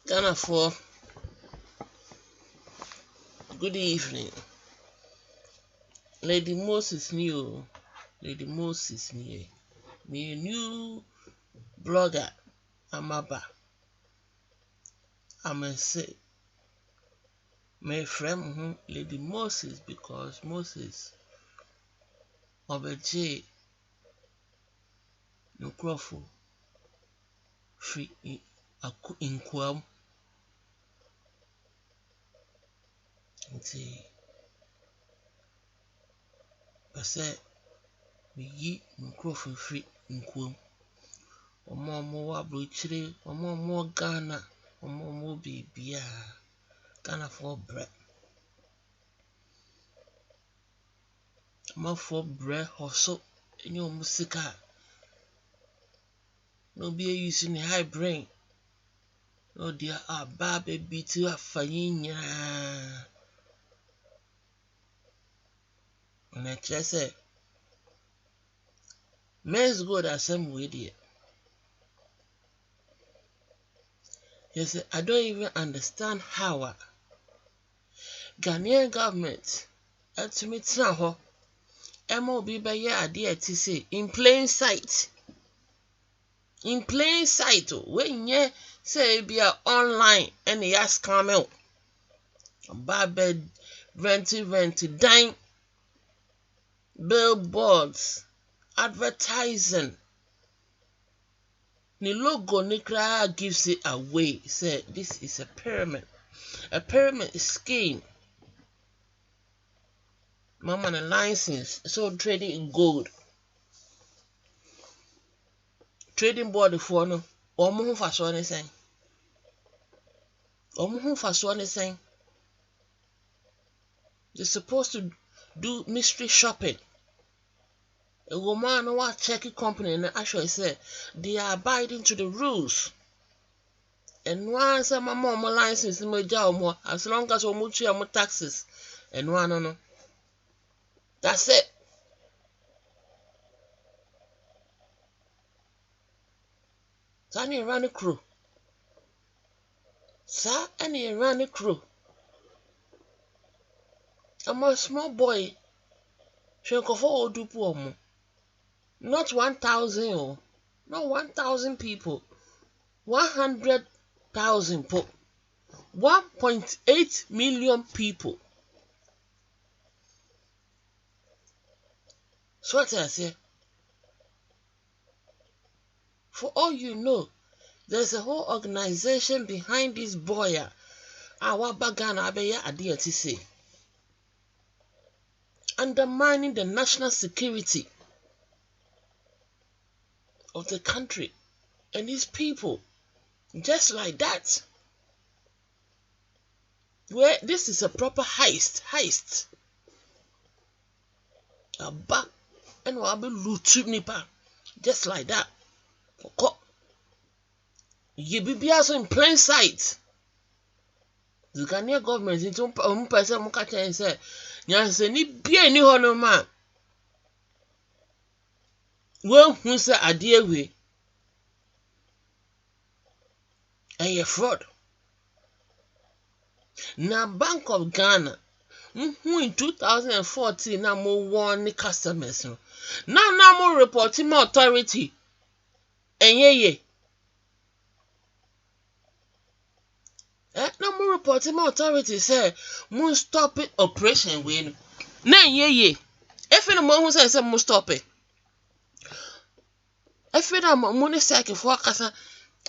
Ghana for good evening. Lady Moses new. Lady Moses new. Me new blogger. Amaba. I'm a say my friend Lady Moses because Moses obeje no crofo free aku inkwam nti pese me yi no crofo free inkwam omo wa brochire omo Ghana omo bibia Ghana for bread omo for bread hustle enyo musika no be using high brain no dia ababa biti afanyinya na chese MenzGold assembly there. He said, I don't even understand how Ghanaian government ultimately now MOB by year idea to say in plain sight. In plain sight, when ye say be online and you ask camel bad renty dine billboards advertising. The logo Nikra gives it away. Say this is a pyramid scheme. Mama and license, so trading in gold. Trading board for no. Omo fa so ne sen. Omo fa so ne sen. They're supposed to do mystery shopping. A woman who check company and actually said they are abiding to the rules. And once my mom license in my job as long as we more taxes and one no. That's it. Sani run a crew. Sir, any run a crew. I'm a small boy. Shanko for do poor. Not 1,000 not 1,000 people. 100,000 people. 1.8 million people. So what I say? For all you know, there's a whole organization behind this boy. Our bagana abeya adia to say. Undermining the national security of the country and its people. Just like that. Where this is a proper heist. Aba and wabi lutu nipa. Just like that. You be also in plain sight. The Ghanaian government into person mukacha and say, "Nyanse ni bia ni hono ma." When who say adie we? A fraud. Na Bank of Ghana, who in 2014 na mo warn customers no. Na mo reporting my authority. Enye. No more reporting my authority say mo stop it operation we. Na enye. If no mo who say mo stop it. If no mo ni say ke for kasa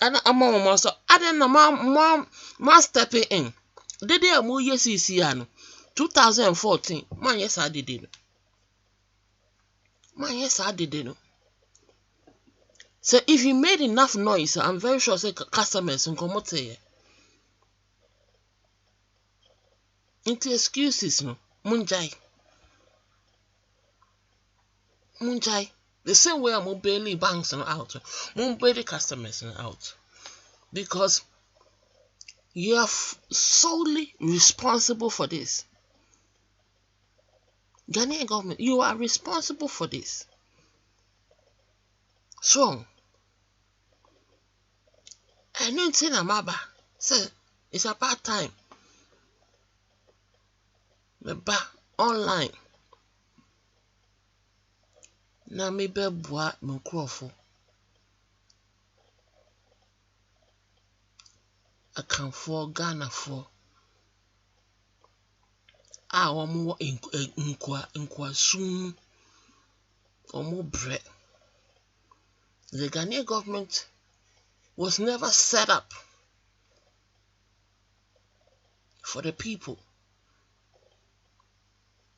ana ama so aden na ma step in. Dede amu yesisi ano 2014 man yes I did it. Man yes I did it. So if you made enough noise, I'm very sure say customers will come out here. Into excuses no. Munjai. The same way I'm barely banks out. I'm barely customers out. Because you are solely responsible for this. Ghanaian government, you are responsible for this. So, I don't say Namaba. So it's about time. Me ba online. Na me be boa me nkrofo. Akanfo Ghana for. Omo nkwa sum. Omo bre. The Ghanaian government was never set up for the people.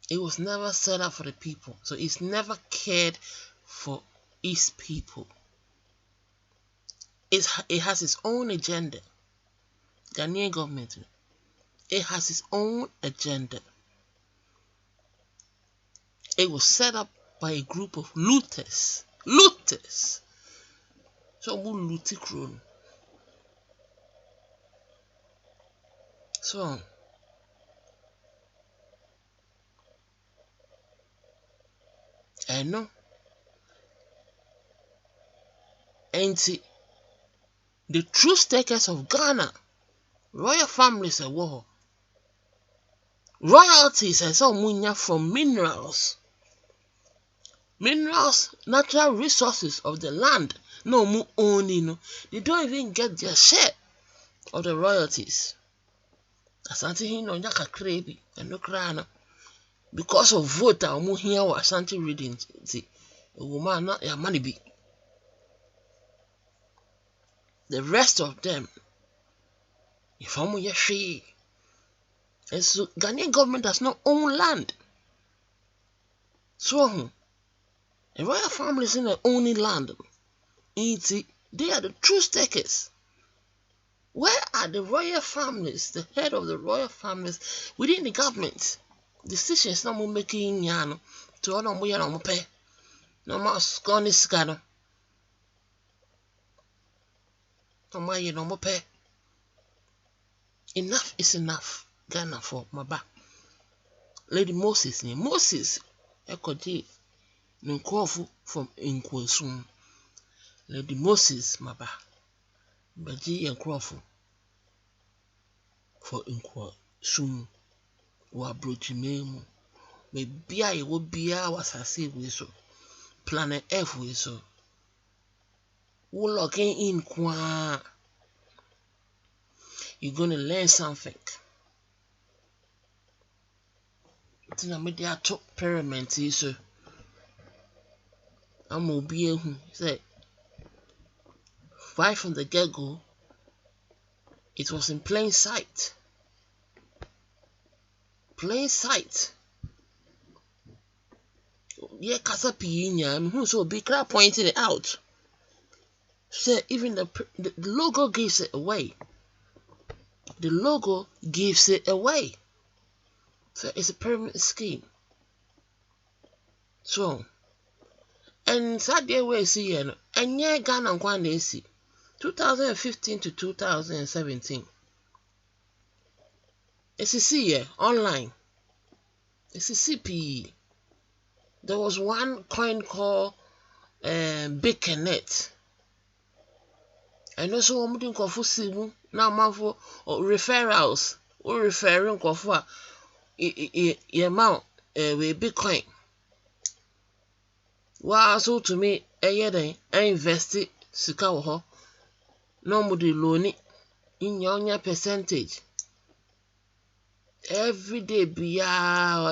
It was never set up for the people. So it's never cared for its people. It has its own agenda. Ghanaian government. It has its own agenda. It was set up by a group of looters. Looters. So who looted crown? So I know. And see, the true stakers of Ghana, royal families are war. Royalties are so munya from minerals. Minerals, natural resources of the land. No mu only no. They don't even get their share of the royalties. Asante hin no nyaka krebi eno kra na. Because of vote a omo hia wa Asante reading see. Woman na ya money be. The rest of them, if omo ye hwe. And so Ghanaian government does not own land. So the royal families in their only land. They are the true stakers. Where are the royal families, the head of the royal families within the government? Decisions no more making yano to honor mo yana mo pe. No more scone scano. No more you no mo pe. Enough is enough. Ghana for my back. Lady Moses ni Moses ekodi nkofu from Nkwasum. Lady Moses maba. Baji nkofu for Nkwasum. Wa brochimemu. Me bia ye wo bia wasase we so. Planet F we so. Wo login in kwa. You're gonna learn something. Tina media top pyramid so I'm obi ehu say right from the get-go it was in plain sight. Plain sight. Yeah, kasa pinya who so big crap pointed it out. Say even the logo gives it away. The logo gives it away. So it's a pyramid scheme. So, and Saturday we see and yeah, Ghana and Kwan 2015 to 2017. It's a see online. It's a CPE. There was one coin called Baconet. And also I'm doing Kofu now man for referrals or referring Kofu amount with Bitcoin. Well, so to me, I invested sika wo ho. No mo de loan in your percentage. Every day be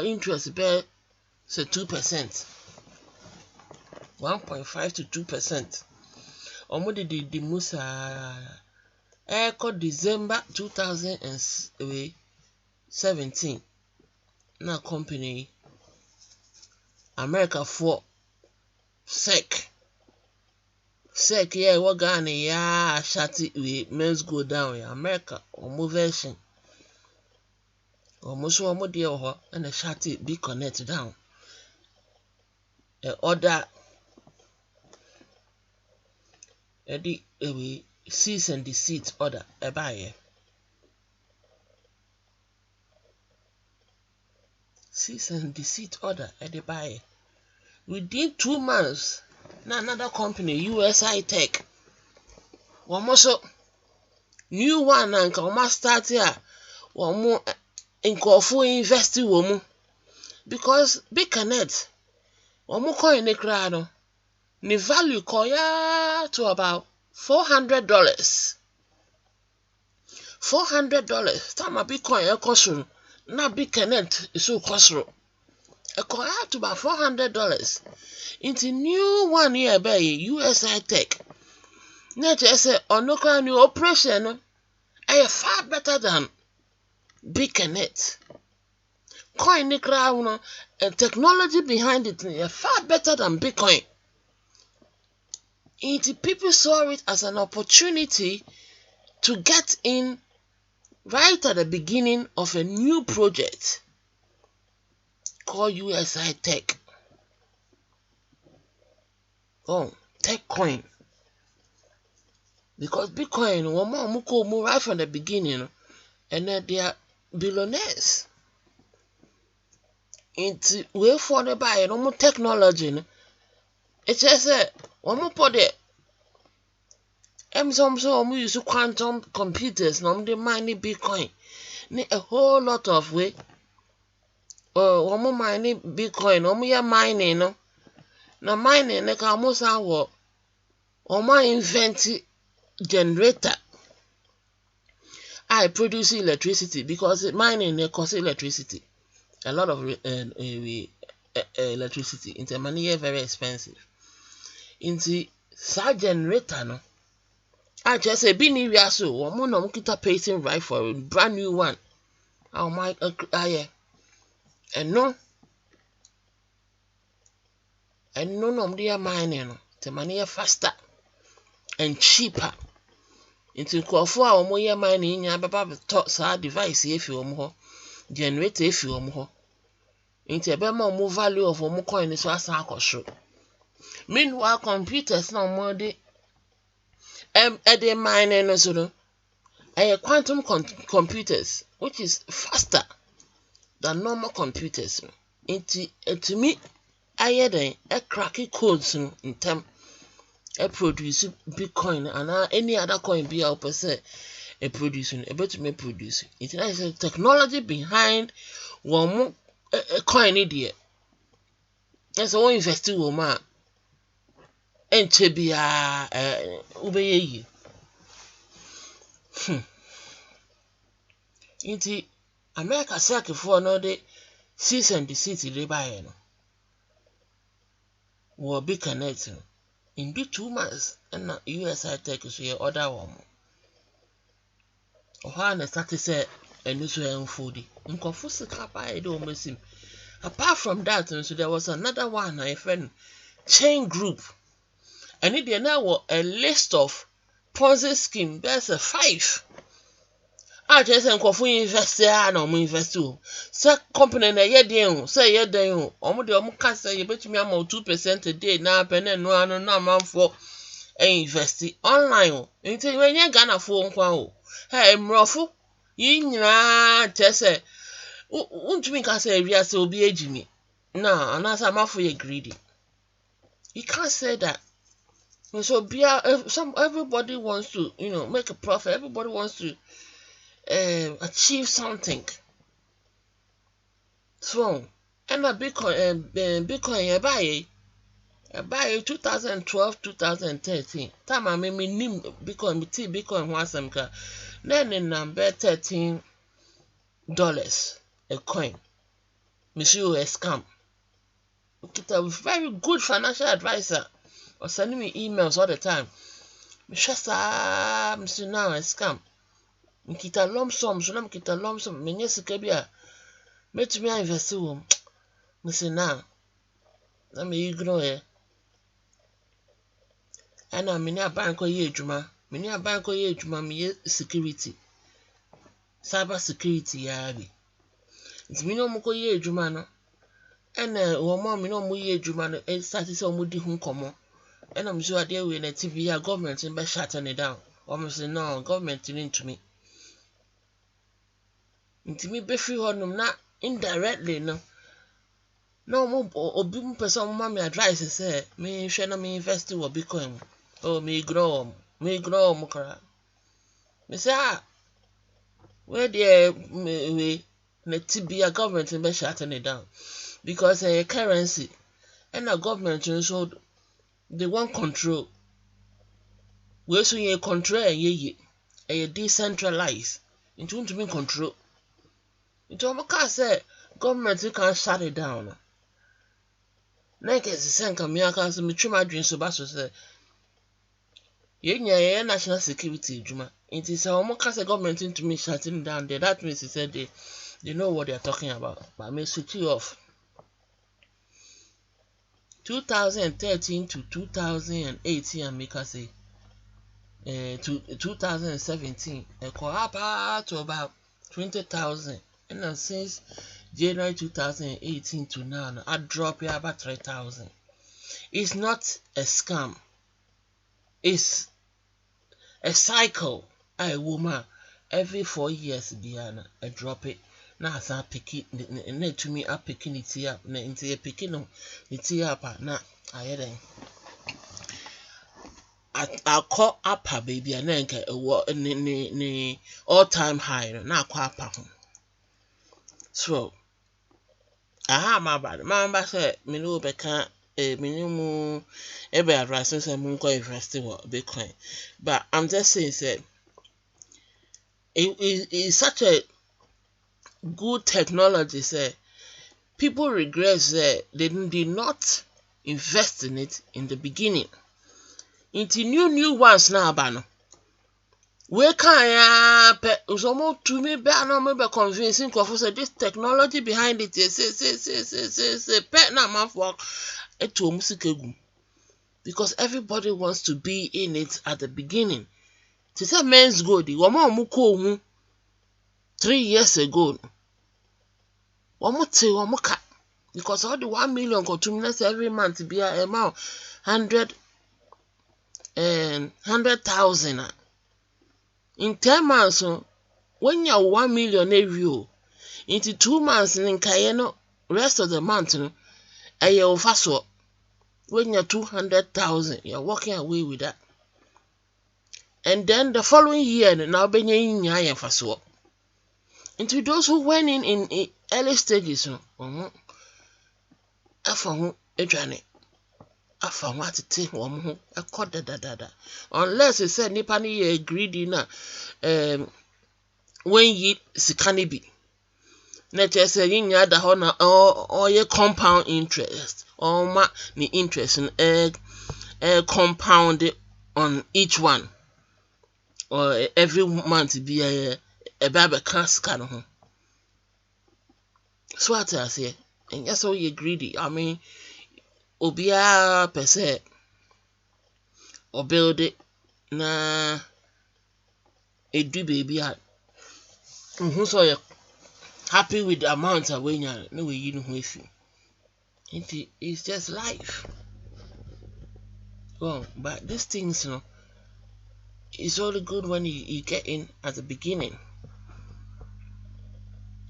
interest bear say 2%. 1.5 to 2%. Omo de Mensah December 2017. Na company America for SEC yeah what Ghana ya shati we MenzGold down ya America omo version omo so omo de ho and shati be connect down order the cease and desist order buy cease and desist order buy within 2 months. Now another company, USI Tech, one more so new one and come start here. One more nkurɔfoɔ invest wɔ mu because big connect wɔn coin ne kra no ne value kɔya to about $400. Time a Bitcoin ɛkɔ soro na big connect so kɔ soro ɛkɔya to about $400 into new one here by USI Tech na kyerɛ sɛ ɔno kra new operation no ɛyɛ far better than big connect coin ne kra no and technology behind it is far better than Bitcoin. People saw it as an opportunity to get in right at the beginning of a new project called USI Tech. Oh, Tech Coin. Because Bitcoin, right from the beginning, and then they are billionaires. Into way for the buy no more technology. It's just a one more put it. Some use quantum computers, no they mine Bitcoin. A whole lot of way. One more mining Bitcoin, no more mining, no. Now mining like almost our or my invent generator. I produce electricity because mining costs electricity. A lot of electricity. Into money very expensive. Into that generator, no. I just say, be new year so. One more kita paying right for a brand new one. Oh my, and no, dear mining. The money faster and cheaper. Into Crawford or more mining, ya baba thoughts our device if you more generate if you more. Into a better more value of more coin is what I show. Meanwhile, computers no more de mining also quantum computers, which is faster than normal computers. To me, I had a cracky codes in term. Produce Bitcoin and any other coin be out per se a producing a better may produce. It is a technology behind one more a coin idiot. That's all investing woman and Chebia Ubeye. Into America circle for another season the city they buy war big connecting. In 2 months, and now USI Tech is your other one. Ohana started say a new foodie. In Confucius Kappa, don't miss him. Apart from that, so there was another one, my friend, chain group. And it now a list of Ponzi scheme. There's a 5. I just invest there, no invest too. Say company na ye den, say ye den. Omo de omo ka say you bet me am 2% a day na pen no na man for invest online. Nti when ye Ghana for nkwa o. Hey mrofo, yi nyina tese untumi ka say wi ase obi ejimi. Na anasa amafo ye greedy. You can't say that. So everybody wants to, make a profit. Everybody wants to achieve something. So, and a Bitcoin I buy 2012, 2013. Time I made me name Bitcoin was some car. Then in number $13 a coin. Monsieur a scam. Get a very good financial advisor or sending me emails all the time. Monsieur now a scam. Kita lump sum, so nam kita lump sum. Menye sikabia, met me invest wo. Missy now, na me ignore. Ana menya banko ye juma, me security, cyber security ya bi. Nti me no mo ko ye juma no. Ana wo mo me no mo ye juma no. Start say mo di hu komo. Ana me so ade we na TV ya government be shut it down. Almost say no, government didn't to me. Nti me be free honum na indirectly no mo obi mu person mo me advice say me hwe na me invest wo Bitcoin. Oh me grow mo kra Me say where the Tibia government be shutting it down because currency and the government so they want control. We so ye control ye decentralized. It won't mean control. It almost say government can shut it down. Next is the come here can me trim my dream so bad so say ye national security juma. It is almost a government into me shutting down there. That means he said they know what they are talking about. But I may switch you off. 2013 to 2018 and make us say to 2017 up to about 20,000 and then since January 2018 to now I drop here about 3,000. It's not a scam, it's a cycle. I woman every 4 years Diana I drop it. Now I pick it and to me I picking it up na into a picking it up now I had I call Appiah baby and then ni all-time high na call Appiah. So aha my bad man say me no be can minimum ebe advice say mun go invest in Bitcoin, but I'm just saying say it's such a good technology say people regret say they did not invest in it in the beginning. Into new ones now bano. We can someone to me be no convincing for say this technology behind it say pet na man for it to musike because everybody wants to be in it at the beginning. To say MenzGold, woman muko 3 years ago. Womuka because all the 1 million contributors every month be a amount 100,000 in 10 months. When you're 1 million every into 2 months in Kayeno, rest of the month a year fast when you're 200,000, you're walking away with that. And then the following year now be in fast into those who went in early stages what to take one a quarter da. Unless it said Nipani greedy na when ye sikani be. Nature say in yada hona or ye compound interest or ma ni interest in compounded on each one or every month be a baby can. So what I say, and that's all you greedy. I mean Obia per se or build it na a do baby at who so you happy with the amount of when you know you know with you. It's just life. Well, but these things it's only good when you get in at the beginning.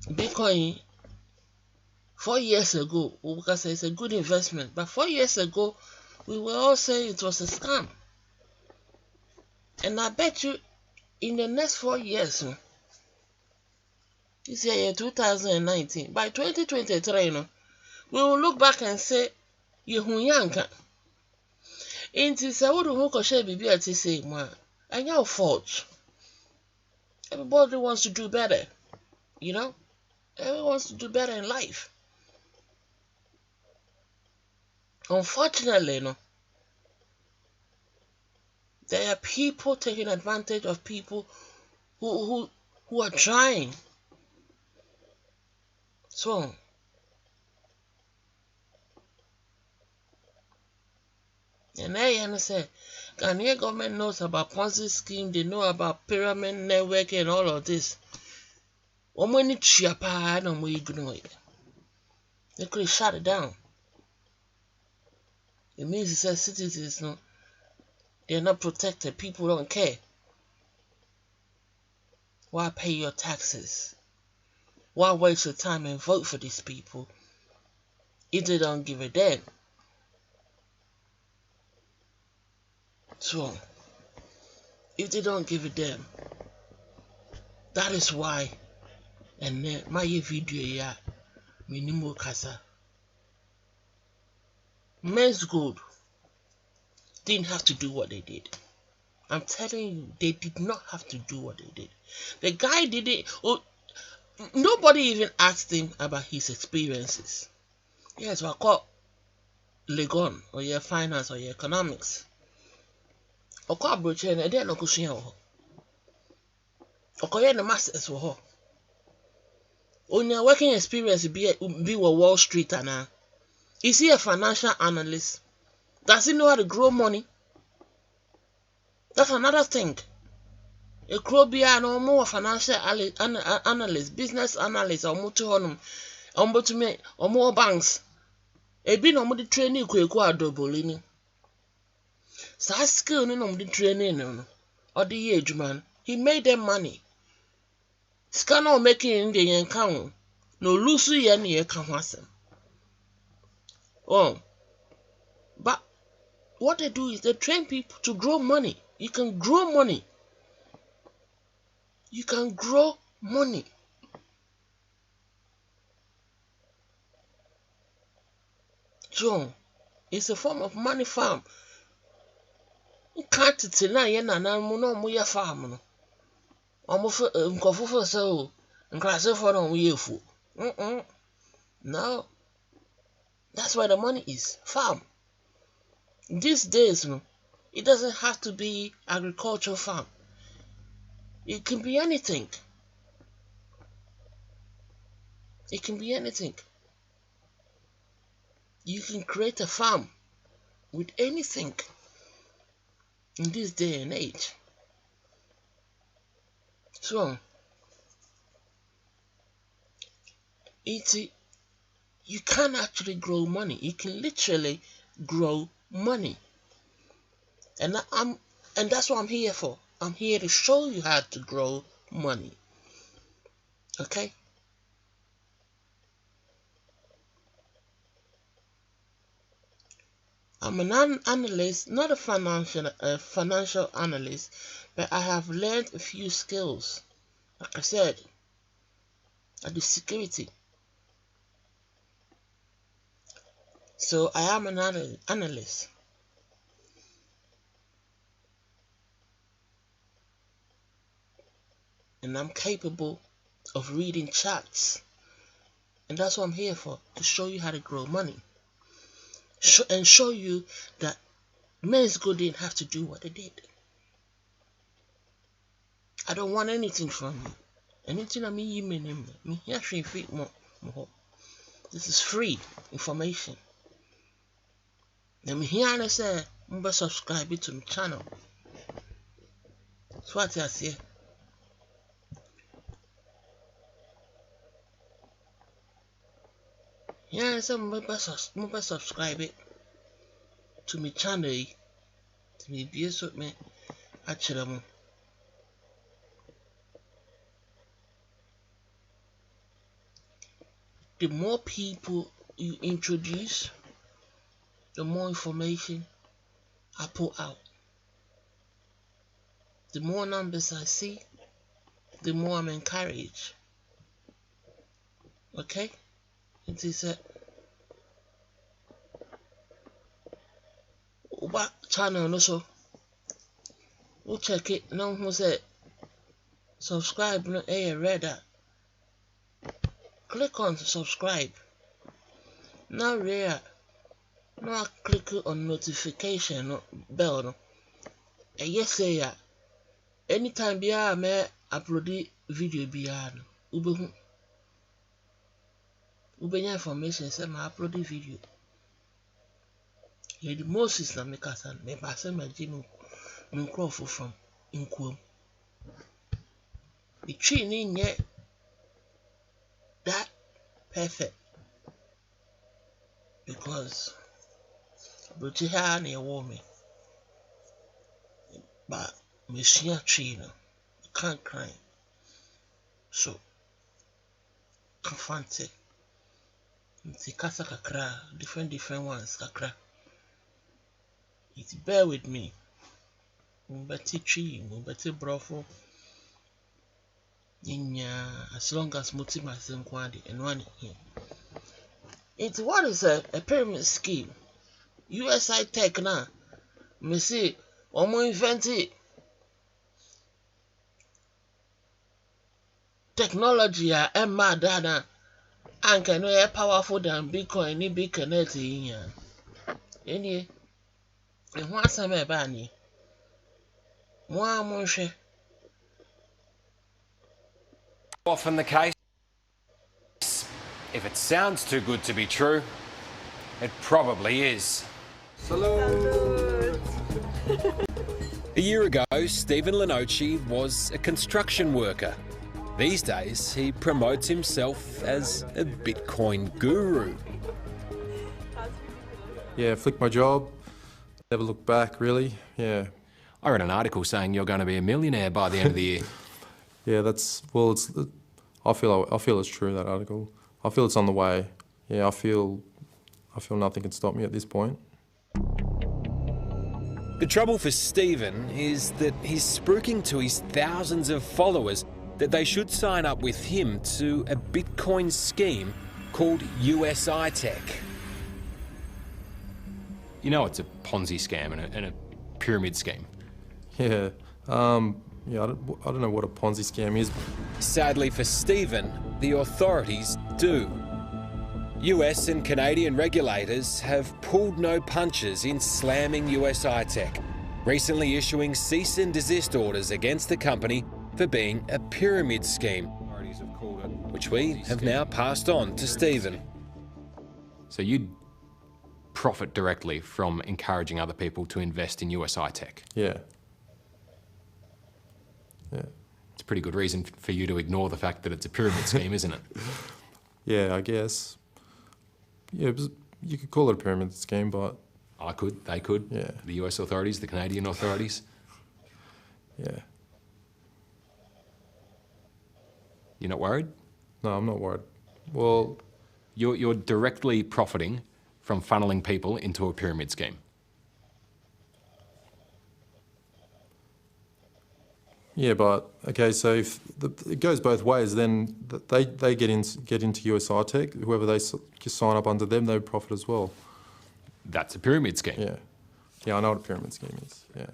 Bitcoin 4 years ago, because it's a good investment, but 4 years ago, we were all saying it was a scam. And I bet you, in the next 4 years, this year 2019, by 2023, we will look back and say, Yehunyanka. Into Saudi who could share BB at say, and your fault. Everybody wants to do better, Everyone wants to do better in life. Unfortunately, there are people taking advantage of people who are trying. So, and I say, Ghanaian government knows about Ponzi scheme, they know about pyramid networking and all of this. They could shut it down. It means it says citizens they're not protected. People don't care. Why pay your taxes? Why waste your time and vote for these people if they don't give a damn? So, if they don't give a damn, That is why, and then my video ya minimo kasa. MenzGold didn't have to do what they did. I'm telling you, they did not have to do what they did. The guy did it. Oh, nobody even asked him about his experiences. Yes, we call Legon or your finance or your economics. Or call Bruchen, and then no cushion. Or call the masters for her. On your working experience, be Wall Street and is he a financial analyst? Does he know how to grow money? That's another thing. A crowbia no more financial analyst, business analyst, or ombudsman, or more banks. A bit no more training quick double. So I skill no more training or the age man. He made them money. Scanner making the account. No lose any account. Oh, but what they do is they train people to grow money. You can grow money. You can grow money. So, it's a form of money farm. You can't tell you na no mo ya farm no. Omo nkofo so nkrase for no ye fu. No. That's where the money is. Farm. These days, no, it doesn't have to be agricultural farm. It can be anything. It can be anything. You can create a farm with anything in this day and age. So, you can actually grow money. You can literally grow money. And that's what I'm here for. I'm here to show you how to grow money. Okay? I'm an analyst, not a financial analyst, but I have learned a few skills. Like I said, at the security. So I am an analyst. And I'm capable of reading charts. And that's what I'm here for, to show you how to grow money. And show you that MenzGold didn't have to do what they did. I don't want anything from you. Anything I mean, you mean me. This is free information. Let me hear and say, subscribe to my channel. That's what I say. Yeah, so subscribe it to my channel. To me, be so me. Actually, the more people you introduce, the more information I put out. The more numbers I see, the more I'm encouraged. Okay? It is a channel also. We'll check it. Now who said subscribe no redder. Click on subscribe. Now rare. Now click on notification bell no. And yes say ya. Anytime biya me upload video biya no. Ubenya information say my upload video. Yeah, the Moses na make us me pass my gym crowful from Inkwom. The training yet that perfect because British near warming. But Monsieur trainer can't cry. So confront it. It's kasa kakra, different ones kakra. It's bear with me. Mbati tree, mbati brofo. As long as multi myself quantity and one here. It's what is a pyramid scheme? USI Tech now. Me see, omo invent it. Technology Emma Dana and can no powerful than Bitcoin ni Bitcoin in any and one summer banny. One monche. Often the case. If it sounds too good to be true, it probably is. Salute. A year ago, Stephen Lenoci was a construction worker. These days, he promotes himself as a Bitcoin guru. Yeah, flicked my job. Never looked back, really. Yeah. I read an article saying you're going to be a millionaire by the end of the year. Yeah, I feel it's true, that article. I feel it's on the way. Yeah, I feel nothing can stop me at this point. The trouble for Stephen is that he's spruiking to his thousands of followers that they should sign up with him to a Bitcoin scheme called USI Tech. You know it's a Ponzi scam and a pyramid scheme. Yeah. I don't know what a Ponzi scam is. Sadly for Stephen, the authorities do. US and Canadian regulators have pulled no punches in slamming USI Tech, recently issuing cease and desist orders against the company for being a pyramid scheme, which we have now passed on to Stephen. So you'd profit directly from encouraging other people to invest in USI Tech? Yeah. Yeah. It's a pretty good reason for you to ignore the fact that it's a pyramid scheme, isn't it? Yeah, I guess. Yeah, you could call it a pyramid scheme, but... I could, they could. Yeah. The US authorities, the Canadian authorities. Yeah. You're not worried? No, I'm not worried. Well... You're directly profiting from funneling people into a pyramid scheme. Yeah, but okay. So if it goes both ways, then they get into USI Tech. Whoever they sign up under them, they profit as well. That's a pyramid scheme. Yeah, yeah, I know what a pyramid scheme is. Yeah.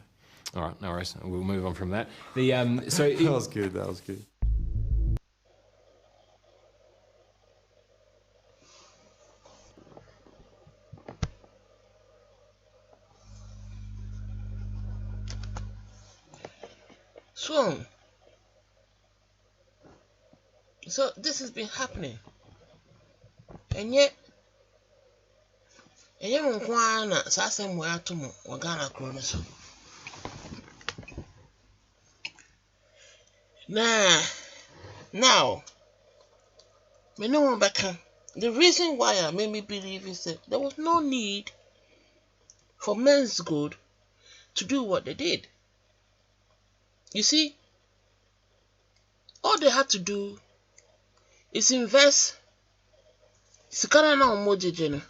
All right, no worries. We'll move on from that. The that was good. That was good. So this has been happening, and yet sasem we atomo Ghana krono so. Now, me no one back. The reason why I made me believe is that there was no need for MenzGold to do what they did. You see, all they had to do is invest sikana na omojeje no.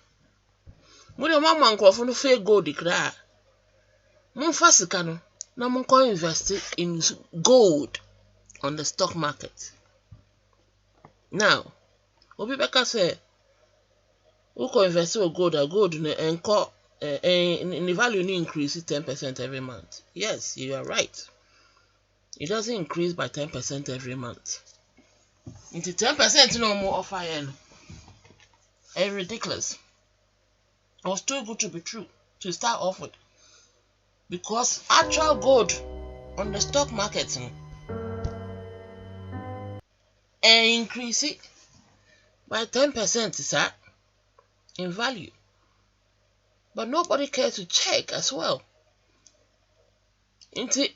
Mo de mama nkrofo no fe gold kra. Mo fa sika no na mo ko invest in gold on the stock market. Now, obi beka say who ko invest in gold no enko in the value no increase 10% every month. Yes, you are right. It doesn't increase by 10% every month. Into 10% no more offer yen. It's ridiculous. It was too good to be true to start off with. Because actual gold on the stock market increase it by 10%, sir, in value. But nobody cares to check as well. Into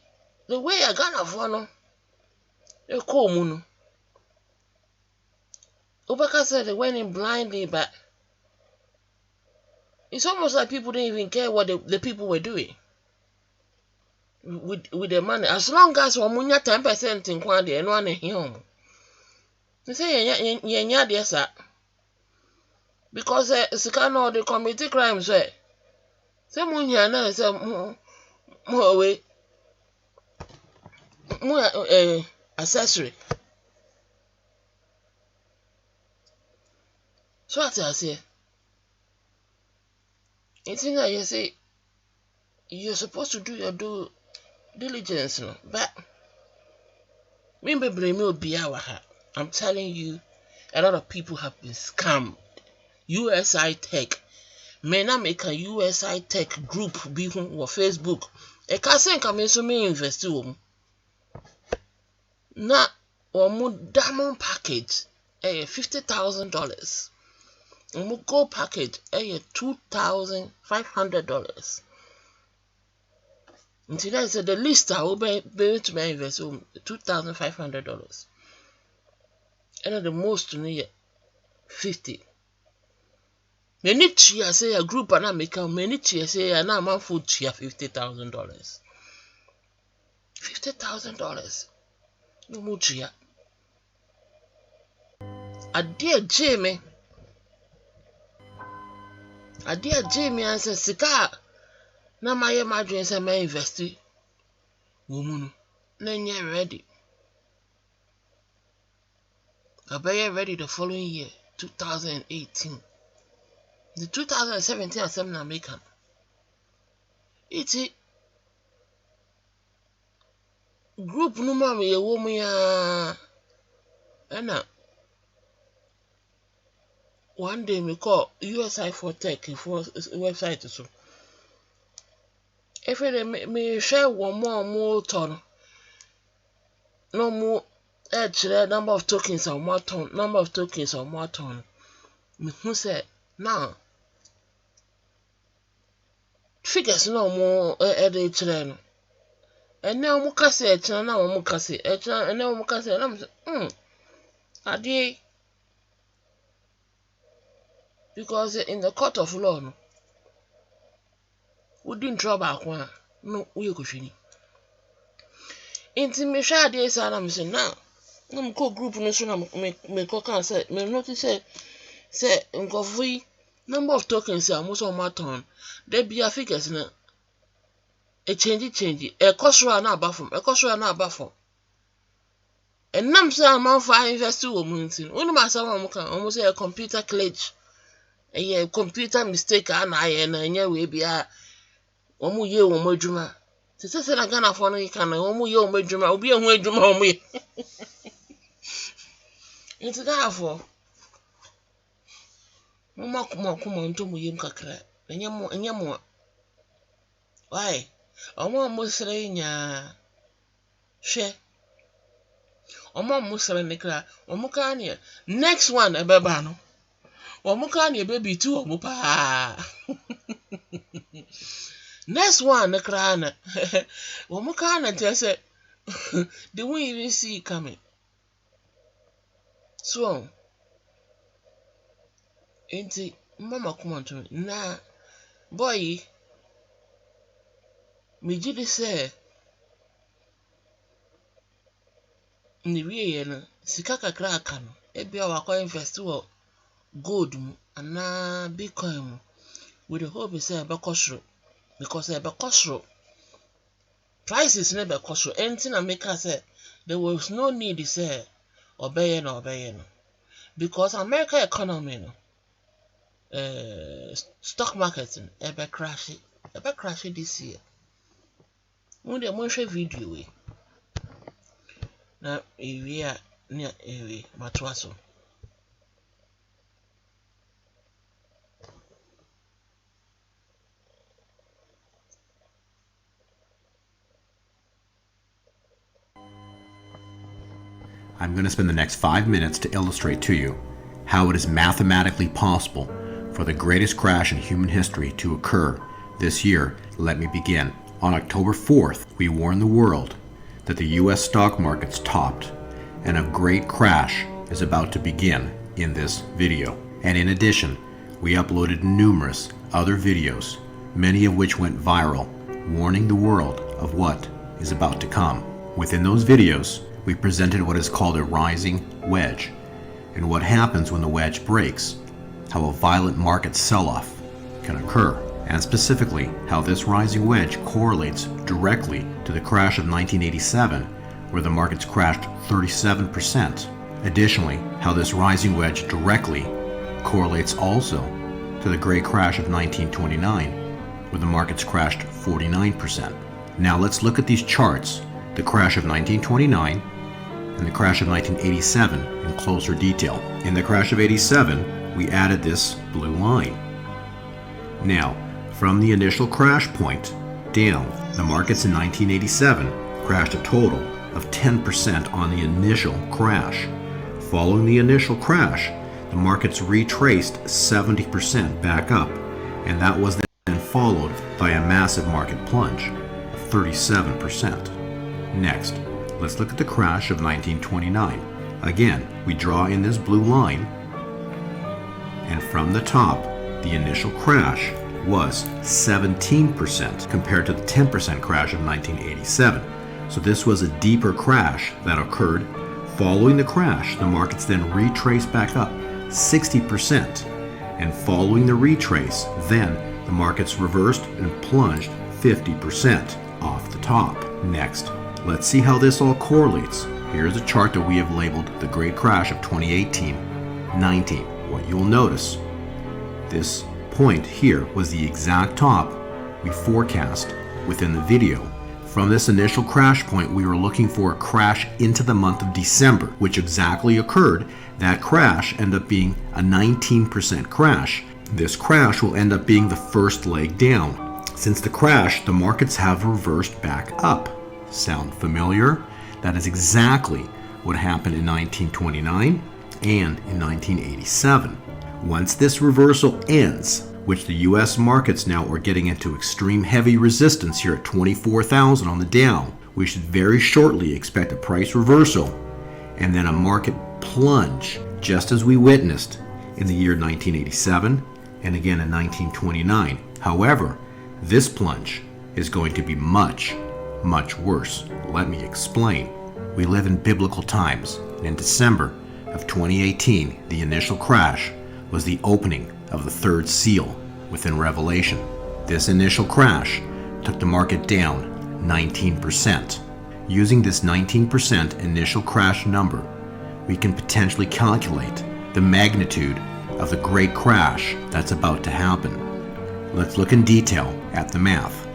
the way I got for no, they call Muno. Obaka said they went in blindly, but it's almost like people didn't even care what the people were doing with their money. As long as one 10% in quantity and one here. They say yeah, sir. Because Sikano the committee crimes say munya na say more away more accessory So what I say? It's in that you say you're supposed to do your due diligence, no? But I'm telling you, a lot of people have been scammed. USI Tech. Men I make a USI Tech group be on Facebook. A cousin come in so me invest in. Na or diamond package $50,000. Gold package $2,500. Until I said the list I will be to my invest $2,500. And the most to me 50. Many cheers say a group and I make a many cheers say and I'm on food cheer $50,000. $50,000. No more cheer. A dear Jamie answer Sika. Now my emergency and my investi woman. Then you're ready. I'll be ready the following year, 2018. The 2017 assembly American. It's a group number me a woman and one day we call USI for Tech for website so. If it may share one more ton, no more number of tokens or more ton, number of tokens or more ton. Me who said now figures no more children. And now Mukase, now Mukase, and now Mukase, and I'm saying, because in the court of law, no, we didn't trouble one, no, we could finish. Intimation days, and I'm saying now, I'm called group nation, me cock and say, me notice say, go free number of tokens, almost on my turn. There be a figures now. A change, a cost run out baffle, and nam say I'm on fire investor woman. When my son can almost say a computer glitch, a computer mistake, and I will be a one year or more juma. Sister I gonna phone you can one year or more juma, will be a way juma me. It's that for Mama come on to me, Kakra, and yammo. Why? Omo musrenya she omo musrenikra omo kania next one ebeba no omo kania baby two omo pa next one nekra na omo kana tell say they won't even see it coming so enti mama come on to me na boy me did say ni wiye na sika kakra aka no ebia wakọ invest wo gold mu ana bitcoin mu with the hope say ebe kosro because ebe kosro prices na ebe kosro anything na make us say there was no need say obeye no because America economy no stock market ebe crash this year. When they share video we na area near area matwaso I'm going to spend the next 5 minutes to illustrate to you how it is mathematically possible for the greatest crash in human history to occur this year. Let me begin. On October 4th, we warned the world that the U.S. stock markets topped and a great crash is about to begin in this video. And in addition, we uploaded numerous other videos, many of which went viral, warning the world of what is about to come. Within those videos, we presented what is called a rising wedge, and what happens when the wedge breaks, how a violent market sell-off can occur, and specifically how this rising wedge correlates directly to the crash of 1987, where the markets crashed 37%. Additionally, how this rising wedge directly correlates also to the Great Crash of 1929, where the markets crashed 49%. Now let's look at these charts, the crash of 1929 and the crash of 1987 in closer detail. In the crash of 87, we added this blue line. Now, from the initial crash point down, the markets in 1987 crashed a total of 10% on the initial crash. Following the initial crash, the markets retraced 70% back up, and that was then followed by a massive market plunge of 37%. Next, let's look at the crash of 1929. Again, we draw in this blue line, and from the top, the initial crash was 17% compared to the 10% crash of 1987. So this was a deeper crash that occurred. Following the crash, the markets then retraced back up 60%. And following the retrace, then the markets reversed and plunged 50% off the top. Next, let's see how this all correlates. Here's a chart that we have labeled the Great Crash of 2018-19. What you'll notice, this point here was the exact top we forecast within the video. From this initial crash point, we were looking for a crash into the month of December, which exactly occurred. That crash ended up being a 19% crash. This crash will end up being the first leg down. Since the crash, the markets have reversed back up. Sound familiar? That is exactly what happened in 1929 and in 1987. Once this reversal ends, which the US markets now are getting into extreme heavy resistance here at 24,000 on the Dow, we should very shortly expect a price reversal and then a market plunge, just as we witnessed in the year 1987 and again in 1929. However, this plunge is going to be much, much worse. Let me explain. We live in biblical times, and in December of 2018, the initial crash was the opening of the third seal within Revelation. This initial crash took the market down 19%. Using this 19% initial crash number, we can potentially calculate the magnitude of the great crash that's about to happen. Let's look in detail at the math.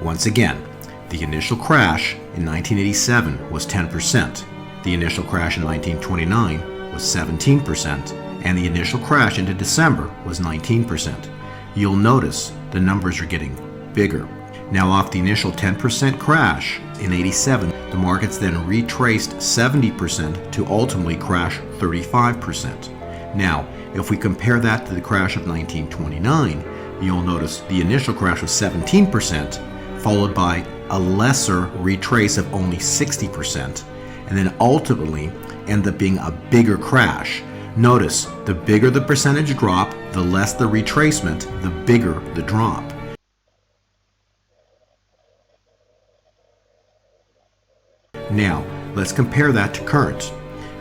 Once again, the initial crash in 1987 was 10%. The initial crash in 1929 was 17%. And the initial crash into December was 19%. You'll notice the numbers are getting bigger. Now, off the initial 10% crash in 87, the markets then retraced 70% to ultimately crash 35%. Now, if we compare that to the crash of 1929, you'll notice the initial crash was 17%, followed by a lesser retrace of only 60%, and then ultimately ended up being a bigger crash. Notice, the bigger the percentage drop, the less the retracement, the bigger the drop. Now, let's compare that to current.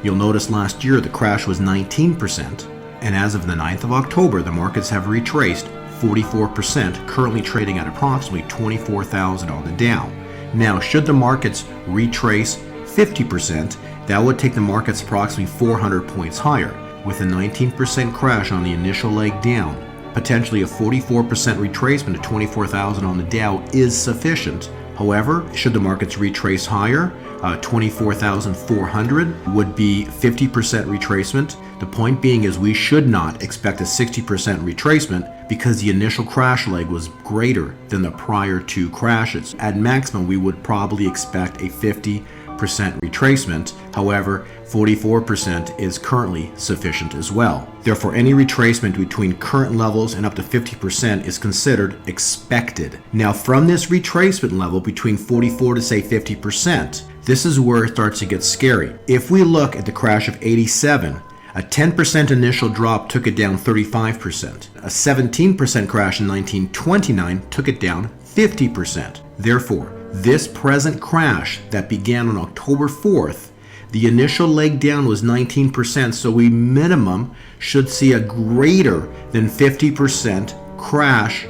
You'll notice last year the crash was 19%, and as of the 9th of October, the markets have retraced 44%, currently trading at approximately 24,000 on the Dow. Now, should the markets retrace 50%, that would take the markets approximately 400 points higher. With a 19% crash on the initial leg down, potentially a 44% retracement at 24,000 on the Dow is sufficient. However, should the markets retrace higher, 24,400 would be 50% retracement. The point being is we should not expect a 60% retracement because the initial crash leg was greater than the prior two crashes. At maximum, we would probably expect a 50% retracement. However, 44% is currently sufficient as well. Therefore, any retracement between current levels and up to 50% is considered expected. Now, from this retracement level between 44 to say 50%, this is where it starts to get scary. If we look at the crash of 87, a 10% initial drop took it down 35%. A 17% crash in 1929 took it down 50%. Therefore, this present crash that began on October 4th, the initial leg down was 19%, so we minimum should see a greater than 50% crash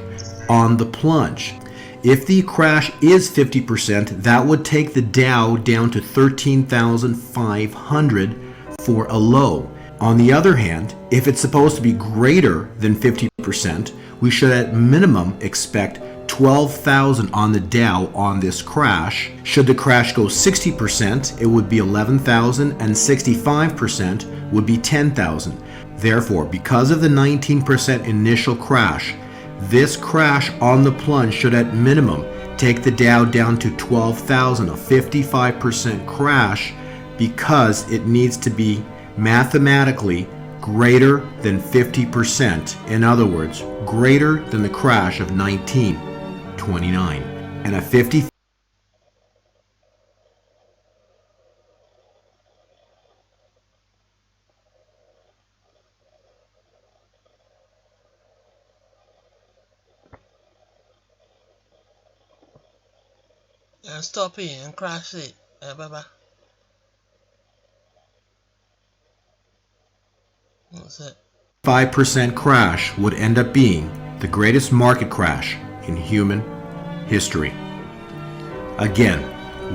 on the plunge. If the crash is 50%, that would take the Dow down to 13,500 for a low. On the other hand, if it's supposed to be greater than 50%, we should at minimum expect 12,000 on the Dow on this crash. Should the crash go 60%, it would be 11,000, and 65% would be 10,000. Therefore, because of the 19% initial crash, this crash on the plunge should at minimum take the Dow down to 12,000, a 55% crash, because it needs to be mathematically greater than 50%. In other words, greater than the crash of 1929. And a 50 and stop it and crash it. Baba. What's it? 5% crash would end up being the greatest market crash in human history. Again,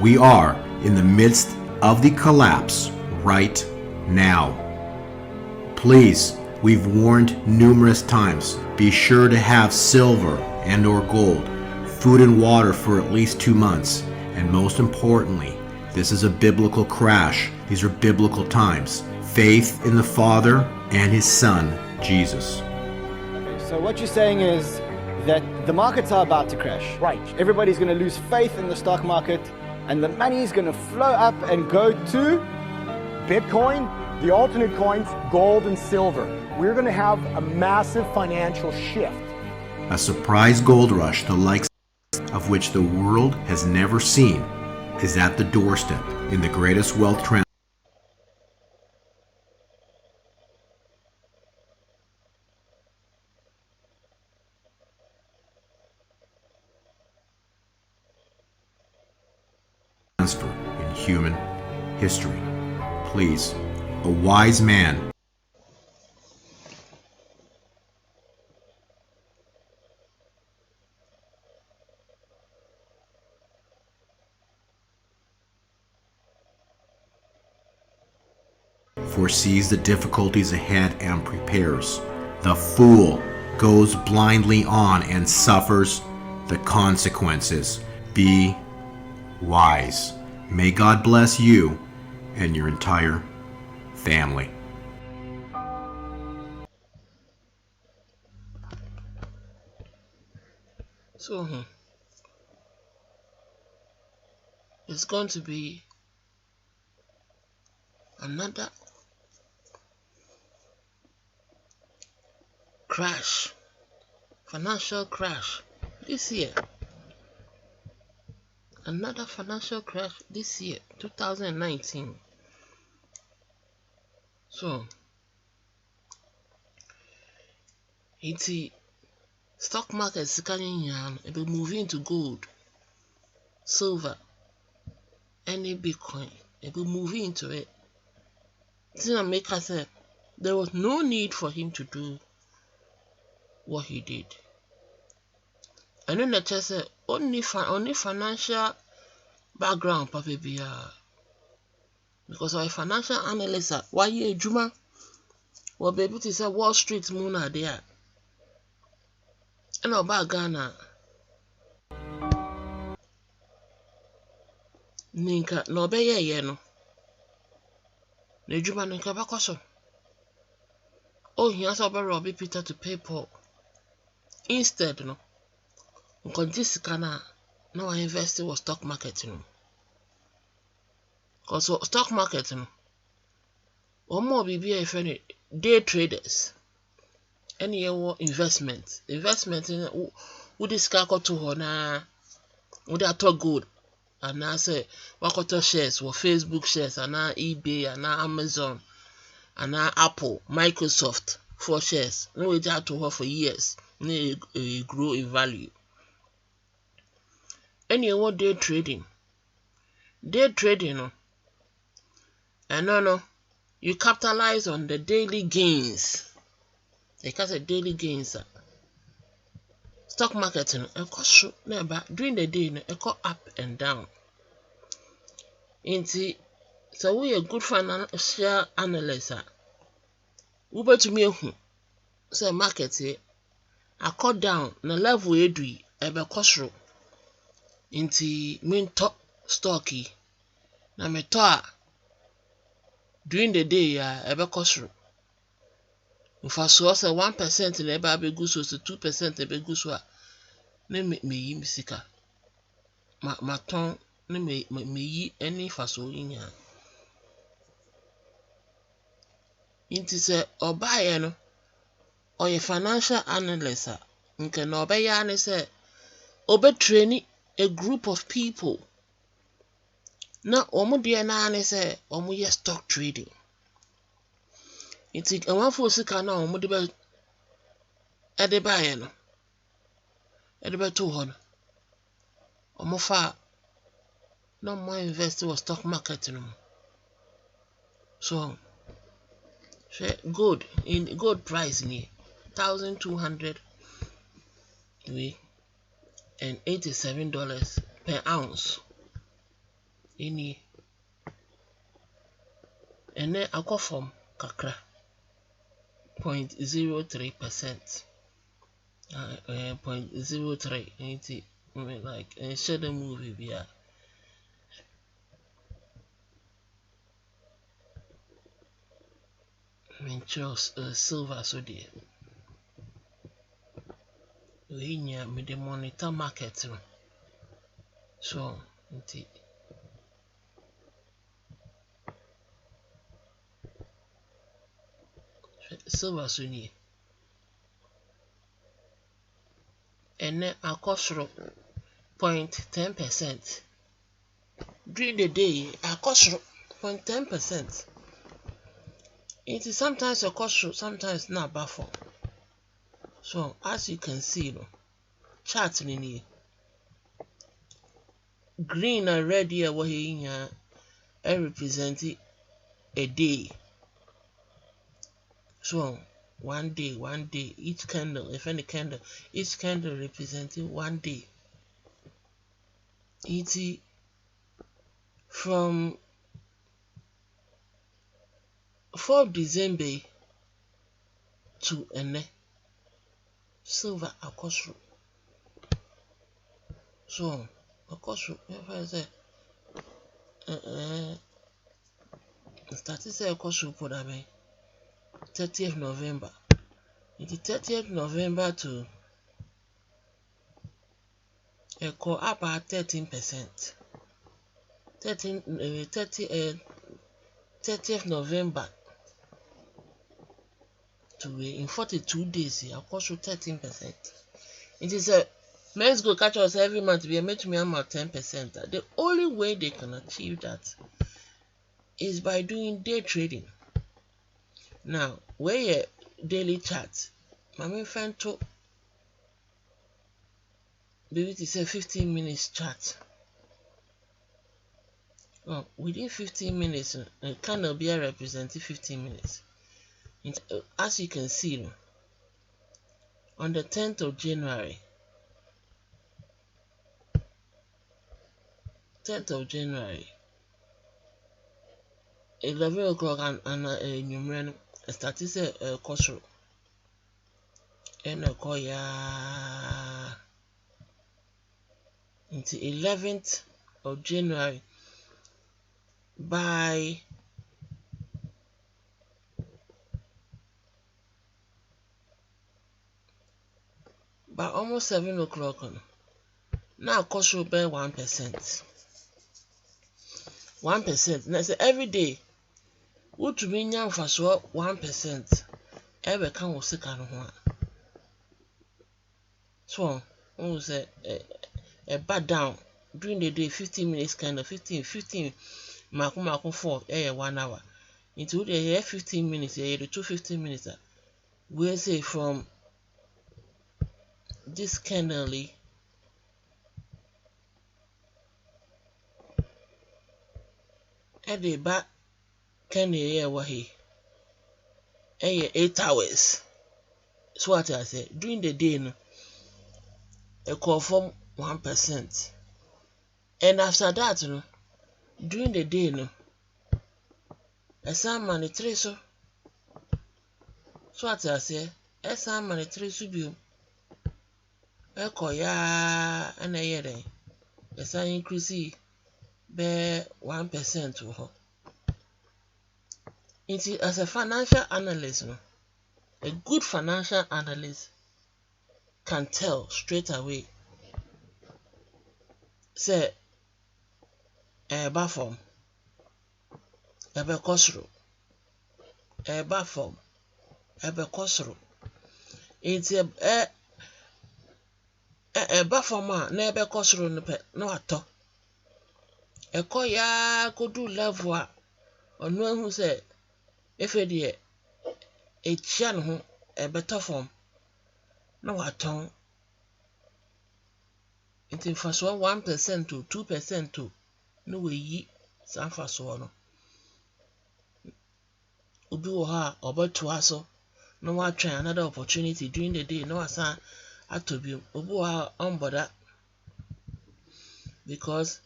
we are in the midst of the collapse right now. Please, we've warned numerous times, be sure to have silver and or gold, food and water for at least 2 months, and most importantly, this is a biblical crash. These are biblical times. Faith in the Father and His Son, Jesus. Okay, so what you're saying is that the markets are about to crash. Right. Everybody's going to lose faith in the stock market, and the money is going to flow up and go to Bitcoin, the alternate coins, gold and silver. We're going to have a massive financial shift. A surprise gold rush, the likes of which the world has never seen, is at the doorstep in the greatest wealth transfer in human history. Please, a wise man foresees the difficulties ahead and prepares. The fool goes blindly on and suffers the consequences. Be wise. May God bless you and your entire family. So, it's going to be another crash, financial crash this year. Another financial crash this year, 2019. So, it's stock market is be moving to gold, silver, any Bitcoin. It be moving into it. Maker said there was no need for him to do what he did. And then the church said only financial background, Papa, because our financial analysts are why you Juma, well, baby, to say Wall Street moon are there, and about Ghana, Ninka no be ye no. Nejuma Ninka bakoso. Oh, he has over Robbie Peter to pay Paul. Instead, no. Because this kana now I invested was stock market, you know. Because stock market, you know. Or more be a friend day traders. Any investment in would this car to her would that talk good? And I say what shares were Facebook shares and now eBay and now Amazon and now Apple, Microsoft for shares. No it had to her for years. No grow in value. Any day trading. Day trading, no. And no, you capitalize on the daily gains. They can say daily gains. Stock market, during the day, it go up and down. So we a good financial analyst. wobetumi ehu say market e akọ down na level edui ebe kosoro inti minto stock yi na meto a during the day ya ebe kosoro mfaso say 1% na ebe abegu so 2% abegu so a na meyi misika ma ton na meyi any faso yinya inti say obaye no oye financial analyst nke na obeya ne say obetraining a group of people na omude na ne say omuye stock trading inti anwafo sika na omude be edebaye no edebe to ho no omufa no more invest in stock market no so gold in gold price ni $1,200 and $87 per ounce ini ene akofom kakra 0.03%. 0.03 80 like share the movie bia Menchos silver so there we nya me the monitor market no so nti silver so ni ene akosoro 0.10% during the day akosoro 0.10%. It is sometimes a cost, sometimes not buffer. So as you can see, chart in green and red here what here represent a day. So one day, each candle, if any candle, each candle representing one day. It is from 4th December to ene silver akosro. So akosro if I say started say akosro put away 30th November. It is 30th November to about 13%. 30th November to in 42 days here, of course, 13%. It is a MenzGold catch us every month. We are made to me about 10%. The only way they can achieve that is by doing day trading. Now, where your daily chart, my main friend to maybe it is a 15 minutes chart. Well, within 15 minutes, a candle be representing 15 minutes. As you can see, on the 10th of January, 11 o'clock and numeric started a course and a koya into 11th of January by almost 7 o'clock. Now cost will bear 1%. 1%. Now say every day, what to mean young for 1%. Every can will sick on one. So, we say a bad down during the day 15 minutes kind of 15 mark 4 1 hour. Into the 15 minutes, the 15 minutes. We say from this candle at the back candle wahi 8 hours. So what I say during the day no a call from 1%. And after that no during the day no a salmon 3 so So what I say, esa mani 3 subio. Eko ya ene yere. Esa increase be 1% wo. As a financial analyst, no, a good financial analyst can tell straight away. Say, form, kosro, form, kosro. It's a form na kosro no ato. Ya kodu level onu hu say efe de echia no ho better form na waton. It's for so 1% to 2% to no we yi san for so no. Obi wo ha obeto aso no wa try another opportunity during the day no asa atobi. Obi wo ha on border because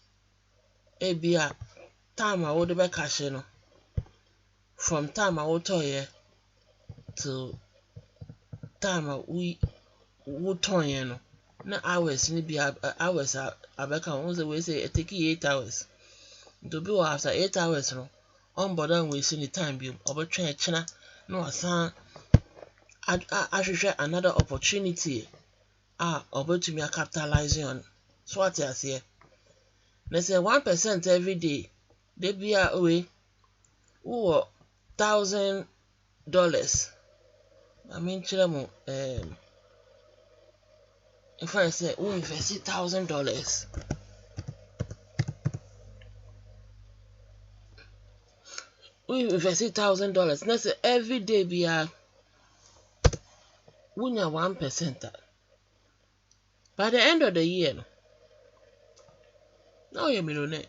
ebia time I would be cash no from time I would toy to time we would toy no na hours ni be hours abeka on the way say take 8 hours to be after 8 hours no on board and we see the time be obo try china no asan ahwehwe another opportunity obo to me capitalizing on. So what I say, let's say 1% every day they be away $1,000. I mean chilamo if I say we invest $1,000, we invest $1,000. Let's say every day be wunya 1%. By the end of the year, now you're millionaire.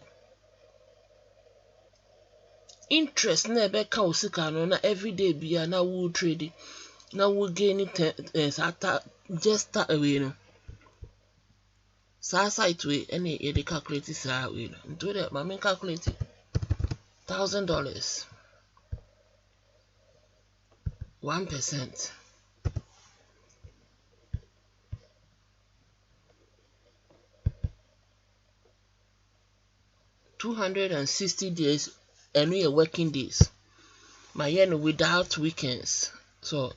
Interest never counts na every day be na we trade. Now we gain it just start away no. Site way any they calculate this way. Into that my main calculate $1,000. 1%. $260 days and we are working days. My yen without weekends. So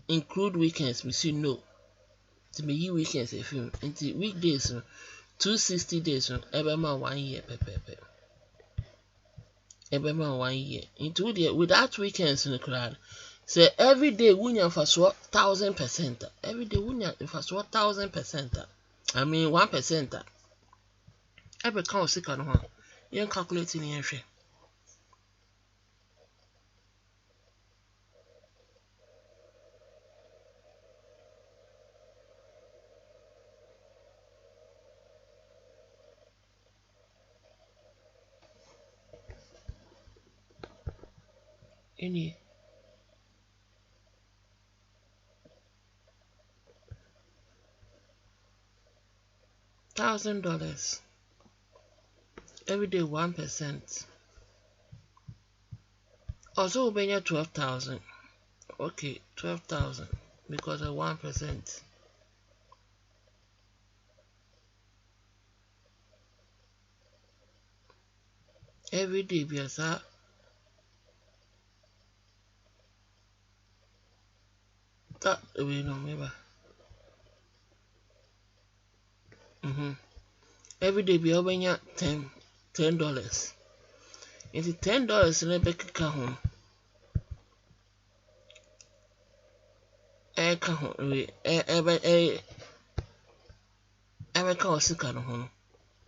include weekends, we see no. To me weekends if you into weekdays 260 days every month 1 year every month 1 year. Into the without weekends in the crowd. Say every day wunya for 1,000%. Every day wunya for 1,000%. I mean 1%. Every count sick on one. You calculating here. Any $1,000 every day 1%. Also we bring 12,000. Okay, 12,000 because of 1%. Every day be as that we know maybe. Every day be open $10. It's $10 in a back home. Every count sick on home.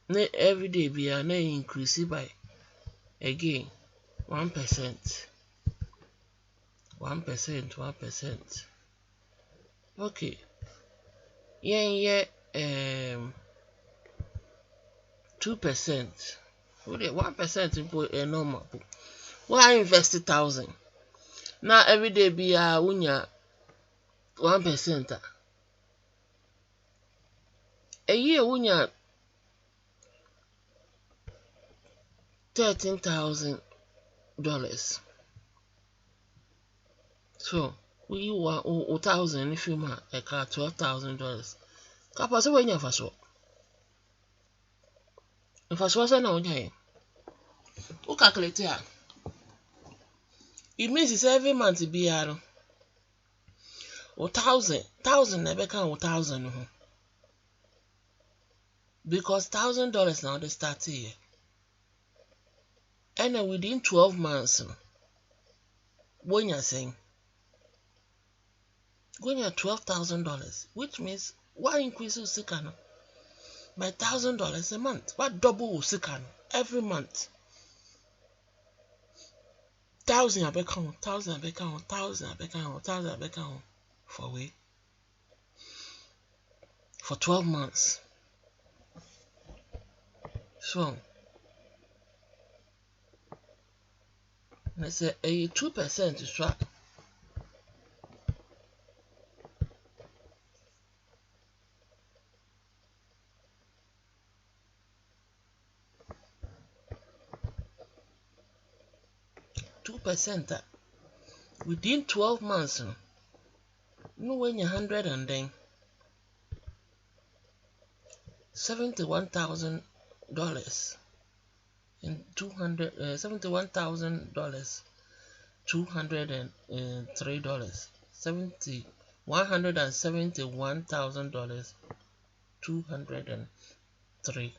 Every day be an increase by again 1%. 1%. Okay. Yeah. 2%. 1% is normal. Why invest 1,000? Now every day be unya 1%. A year unya $13,000. So we want $1,000 if you ma a car $12,000. Kapa so when you first work. If I was na onye. Who calculate here? It means it's every month be a 1,000 never can 1,000 because $1,000 now they start here. And then within 12 months, when you're saying when you're $12,000, which means what increases Sikano by $1,000 a month? What double Sikano every month? 1,000 abekano, 1,000 abekano, 1,000 abekano, 1,000 abekano for we for 12 months. So let's say a 2% to swap. That within 12 months, no when you're 100 and then $71,000 and $71,000 $203 $171,000 $203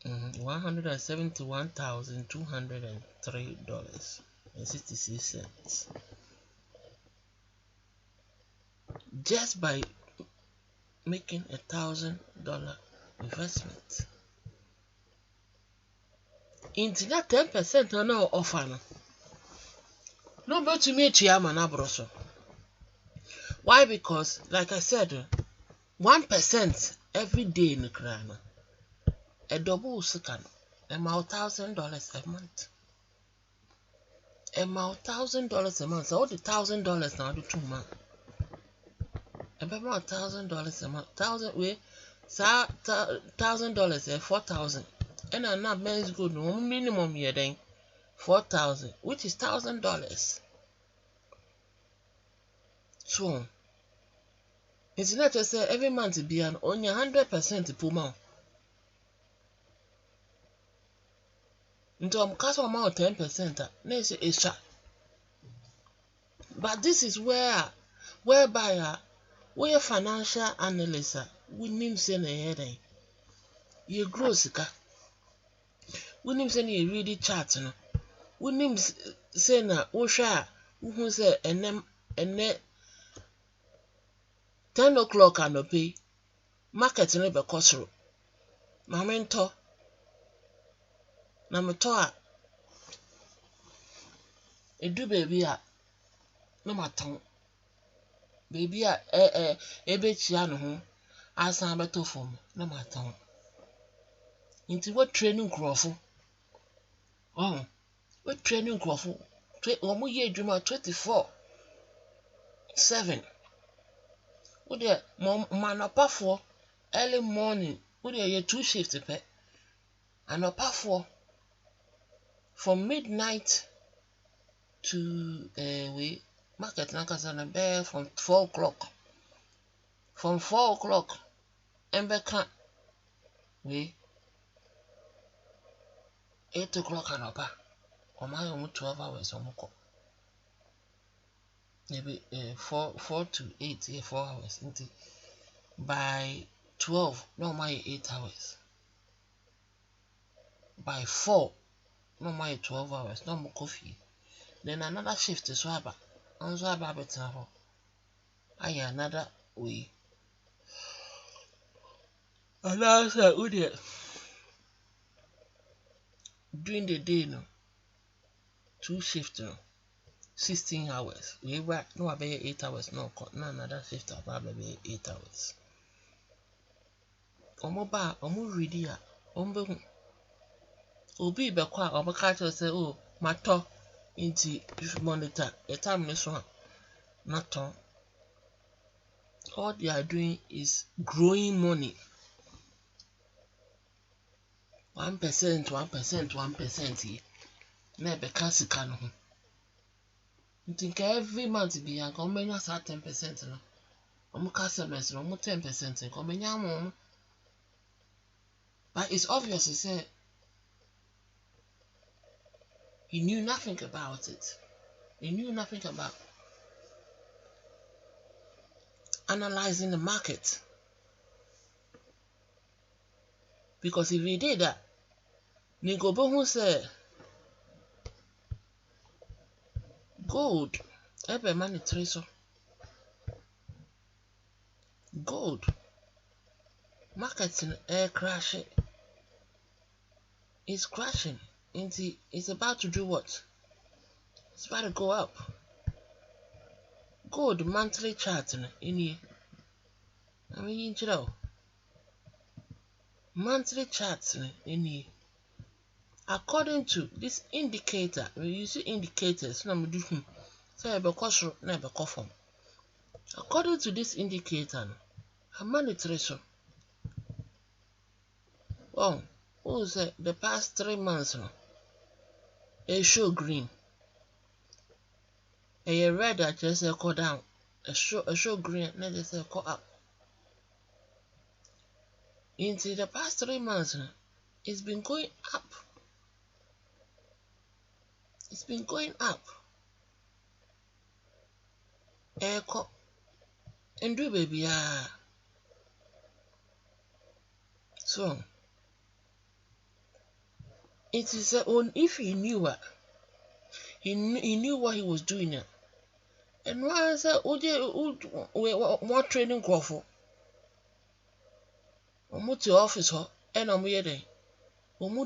$171,203.66 just by making $1,000 investment. Into that 10% on our offer. No, but to me, Chiaman. Why? Because, like I said, 1% every day in the crown. A double second, about $1,000 a month. About $1,000 a month. So all the $1,000 now do 2 months. About $1,000 a month. $1,000 4,000. And I'm not MenzGold no minimum here then 4,000, which is $1,000. So it's not just every month be an only 100% per month. Into a cash amount 10%, let's say extra. But this is whereby we are financial analysts, we need say na heading. You grow sika. We need say you read the chart no. We need say na we share who say and 10 o'clock and pay market no be kosoro. Na mento na meto a edu baby a no maton baby a ebe chia no ho asan beto fom no maton nti what training crofo what training crofo omo ye adwuma 24/7 wo de manopafo early morning wo de ye 2 shifts pe anopafo from midnight to we market na kasa na be from 4 o'clock. From 4 o'clock embeka we 8 o'clock anopa. Oma yo 12 hours omoko. Maybe 4 to 8 yeah, 4 hours. By 12 no my 8 hours. By 4 no my 12 hours. No more coffee. Then another shift is swaba. And swaba better. I another way. And I said, during the day, no 2 shifts, no 16 hours. We work no about 8 hours, no another shift about 8 hours. Omo ready a ombe obi be kwa omo catch say oh mato into monitor the time this one not all they are doing is growing money 1% 1% 1% here na be kasika no You think every month be a company has 10% no. Customers no 10% company. But it's obvious he said he knew nothing about it. He knew nothing about analyzing the market. Because if he did that, Nigobo who said gold, every money treasure. Gold markets in air crashing. It's crashing. It's about to do what? It's about to go up. Gold monthly chart in here. I mean, you know, monthly charts in here. According to this indicator, we use indicators. According to this indicator, a money treasure. Oh, who said the past 3 months? A show green. A red that just go down. A show green, not just go up. Into the past 3 months, it's been going up. It's been going up. Echo and do baby so it is if he knew what he knew what he was doing and why say what training call for to office and I'm here then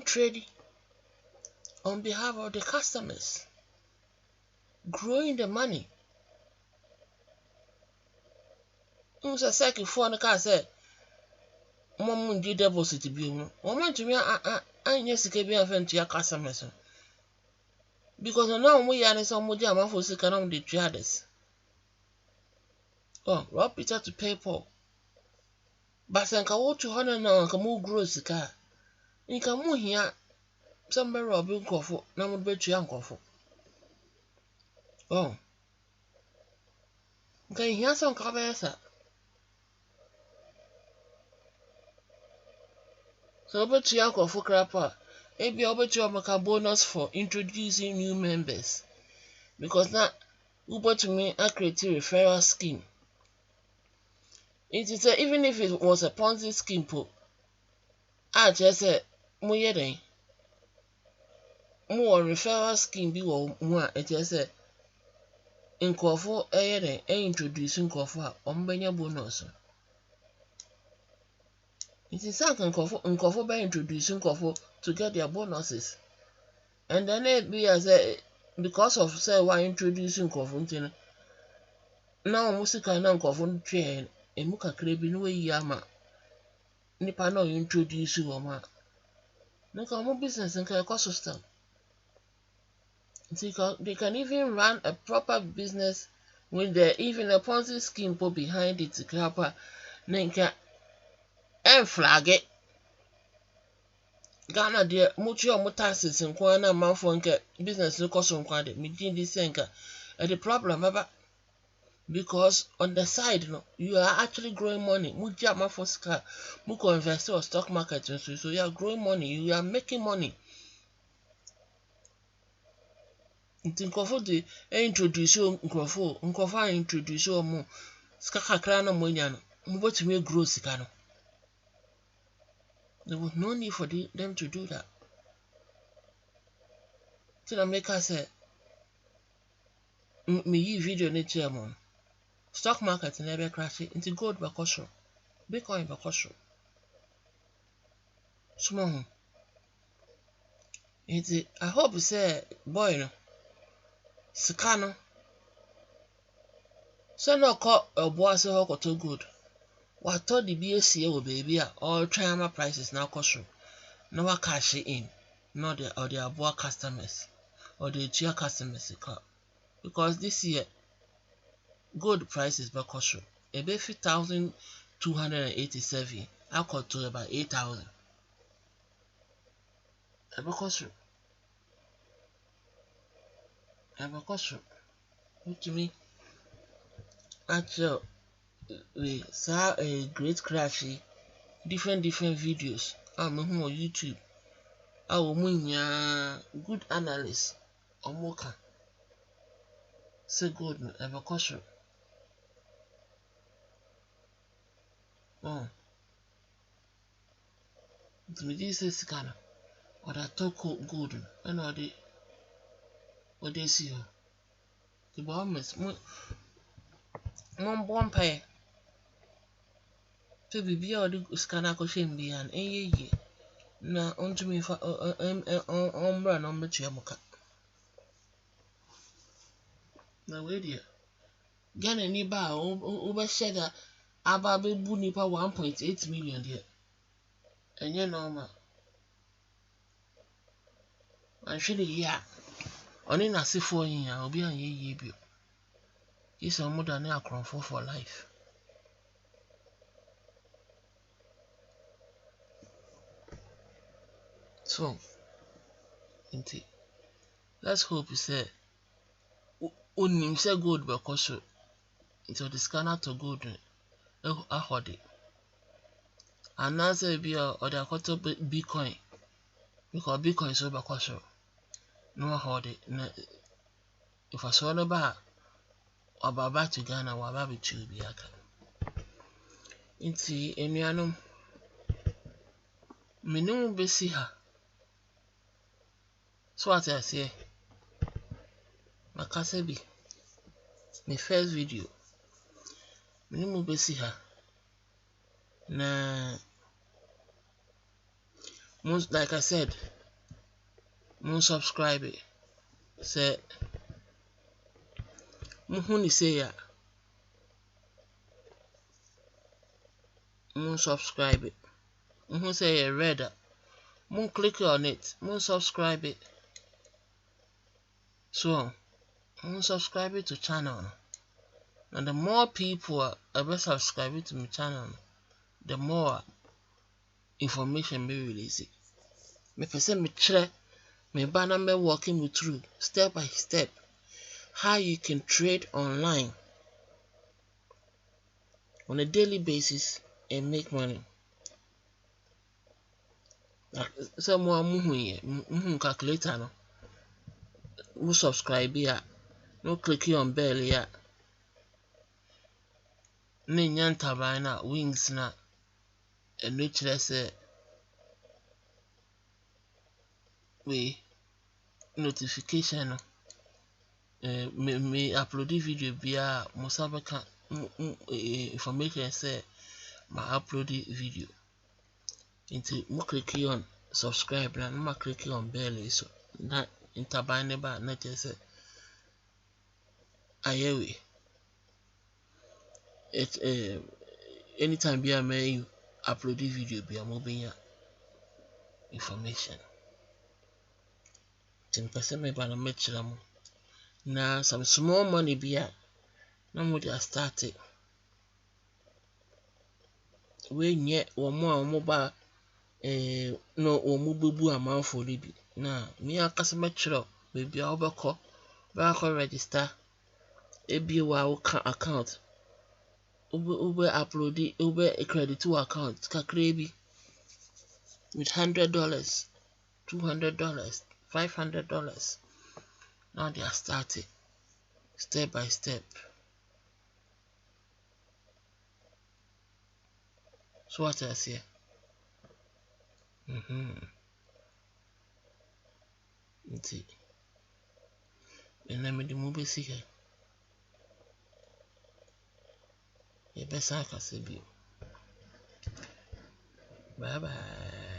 trading on behalf of the customers, growing the money. Who's a second for the car said, Mom did deposit bill. Woman to me, I yes, can be a to your customers. Because now we are some more jam for second on the traders. Oh, Rob Peter to pay Paul. But I can walk 200 now and can move gross the car. You can move here. Somebody robbing coffee, now would bet you uncle for. Oh, okay, here's some covers. So, bet you uncle for crapper. Maybe I'll bet you make a bonus for introducing new members. Because now, Uber to me, I create a referral scheme. It is even if it was a Ponzi scheme, I just said, more referral scheme be one, it just said, in Kofu, introducing Kofu, Benya bonus. It is something Kofu by introducing Kofu to get their bonuses. And then it be as a because of say why introducing Kofu, now Musika now Kofu train, a muka crabby no yama. Nipa no introduce you or ma. No come business and cost system. They can even run a proper business with even a Ponzi scheme put behind it to crapper. Nenka and flag it. Ghana dear mutual mutasis and Kwana Manfonka business no cost on quite meeting this senka. The problem about because on the side you are actually growing money. Muja Mafoska Muko investor or stock market so you are growing money, you are making money. Think of the introduce you introduce you more skakakra money move to make grow sikano. There was no need for them to do that. Till I make us say me video nature mon stock market never crash into gold bakosho Bitcoin bakosho small it I hope you say boy no Sikano. So no call a boy so hot to good. What thought the BSC baby all trial prices now cost you. No one cash in, not the or their boy customers or the cheer customers because this year gold prices by cost you. A bit 5,287. I got to about 8,000. Ever cost you. to me actually we saw a great crash, different videos on YouTube. Our good analysts omoka say gold no ever caution. To me this is kind of or that talk gold and or they see her. The bomb is one bomb pay to be or the scanner cushion be an ye na onto me for run on the chiamoka. Now wait here. Ghanaian bar over shedder ababe bunipa 1.8 million here. And you know ma actually yeah. Only na see 4 years I'll be on ye bio. It's a more than a crown for life. So let's hope you say unim say gold because into the scanner to gold a hodi. And now say be or the quarter Bitcoin because Bitcoin is over because no hodi. If I saw the bar or back to Ghana or baby to be aka. Inti enuanum minimum be see her. So what I say Makasebi my first video minimum be see her na most like I said most subscribe it say muhuni say ya most subscribe it muhuni say ya read mun click on it mun subscribe it so mun subscribe it to channel and the more people are subscribing to my channel the more information be released. Me person me chere me banner me walking me through step by step how you can trade online on a daily basis and make money. Like someone calculator no who subscribe here no click on bell here ne nyanta na wings na and which say we notification me upload video via musabaka information say my upload video into mo click on subscribe and mo click on bell so that interbind ba na say ayewe it anytime be may upload video be mobile information tin person me ba na metchira mo na some small money be na mo dey start it we nye omo ba no omo bebu amanfo libi na me akasa metchira baby obeko ba ko register ebi wa account ube upload ube credit to account kakrebi with $100 $200 $500 now they are starting step by step. So what I say and let me the movie see here. You best I can see you. Bye bye.